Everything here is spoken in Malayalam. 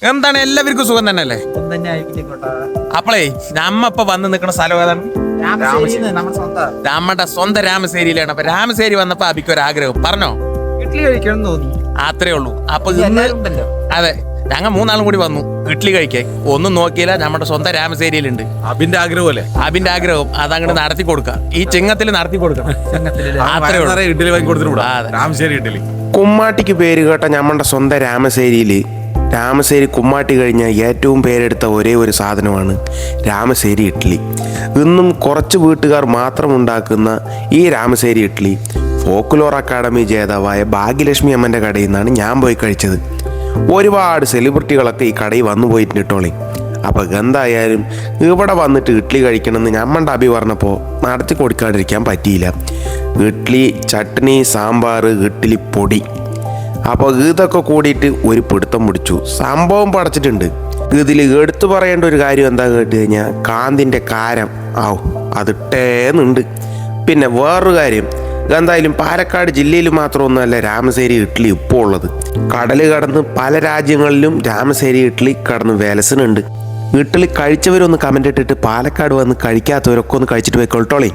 എന്താണ് എല്ലാവർക്കും സുഖം തന്നെയല്ലേ? അപ്പളേ നമ്മ ഇപ്പൊ വന്ന് നിൽക്കുന്ന സ്ഥലം ഏതാണ്? നമ്മുടെ സ്വന്തം രാമശ്ശേരിയിലാണ്. അപ്പൊ രാമശ്ശേരി വന്നപ്പോ അബിക്ക് ഒരു ആഗ്രഹം പറഞ്ഞോ, ഇഡ്ഡലി കഴിക്കണം തോന്നി. അത്രേ ഉള്ളൂ. അപ്പൊ അതെ, ഞങ്ങൾ മൂന്നാളും കൂടി വന്നു ഇഡ്ഡലി കഴിക്കാൻ. ഒന്നും നോക്കിയില്ല, നമ്മുടെ സ്വന്തം രാമശ്ശേരിയിലുണ്ട്. അബിന്റെ ആഗ്രഹം അല്ലേ? അബിന്റെ ആഗ്രഹം അതങ്ങോട്ട് നടത്തി കൊടുക്കാം, ഈ ചിങ്ങത്തിൽ നടത്തി കൊടുക്കണം. അത്രേ ഉള്ളൂ. ഇഡ്ഡലി വാങ്ങി കൊടുത്തിട്ട് രാമശ്ശേരി ഇഡ്ഡലി. കുമ്മാട്ടിക്ക് പേര് കേട്ട നമ്മുടെ സ്വന്തം രാമശ്ശേരിയിൽ രാമശ്ശേരി കുമ്മാട്ടി കഴിഞ്ഞാൽ ഏറ്റവും പേരെടുത്ത ഒരേ ഒരു സാധനമാണ് രാമശ്ശേരി ഇഡ്ഡലി. ഇന്നും കുറച്ച് വീട്ടുകാർ മാത്രം ഉണ്ടാക്കുന്ന ഈ രാമശ്ശേരി ഇഡ്ഡലി ഫോക്ലോർ അക്കാഡമി ജേതാവായ ഭാഗ്യലക്ഷ്മി അമ്മൻ്റെ കടയിൽ നിന്നാണ് ഞാൻ പോയി കഴിച്ചത്. ഒരുപാട് സെലിബ്രിറ്റികളൊക്കെ ഈ കടയിൽ വന്നു പോയിട്ടുണ്ട് കേട്ടോളി. അപ്പോൾ എന്തായാലും ഇവിടെ വന്നിട്ട് ഇഡ്ഡലി കഴിക്കണമെന്ന് ഞമ്മൻ്റെ അഭി പറഞ്ഞപ്പോൾ നടത്തി കൊടുക്കാതിരിക്കാൻ പറ്റിയില്ല. ഇഡ്ഡലി, ചട്നി, സാമ്പാർ, ഇഡ്ഡലി പൊടി, അപ്പോൾ ഇതൊക്കെ കൂടിയിട്ട് ഒരു പിടുത്തം പിടിച്ചു. സംഭവം പടച്ചിട്ടുണ്ട്. ഇതിൽ എടുത്തു പറയേണ്ട ഒരു കാര്യം എന്താ കേട്ട് കഴിഞ്ഞാൽ കാന്തിൻ്റെ കാരം അതിട്ടേന്നുണ്ട്. പിന്നെ വേറൊരു കാര്യം, എന്തായാലും പാലക്കാട് ജില്ലയിൽ മാത്രമൊന്നുമല്ല രാമശ്ശേരി ഇഡ്ഡലി ഇപ്പോൾ ഉള്ളത്. കടൽ കടന്ന് പല രാജ്യങ്ങളിലും രാമശ്ശേരി ഇഡ്ഡലി കടന്ന് വിലസനുണ്ട്. ഇഡ്ഡലി കഴിച്ചവരൊന്ന് കമൻ്റ് ഇട്ടിട്ട് പാലക്കാട് വന്ന് കഴിക്കാത്തവരൊക്കെ ഒന്ന് കഴിച്ചിട്ട് പോയിക്കോളട്ടോളേ.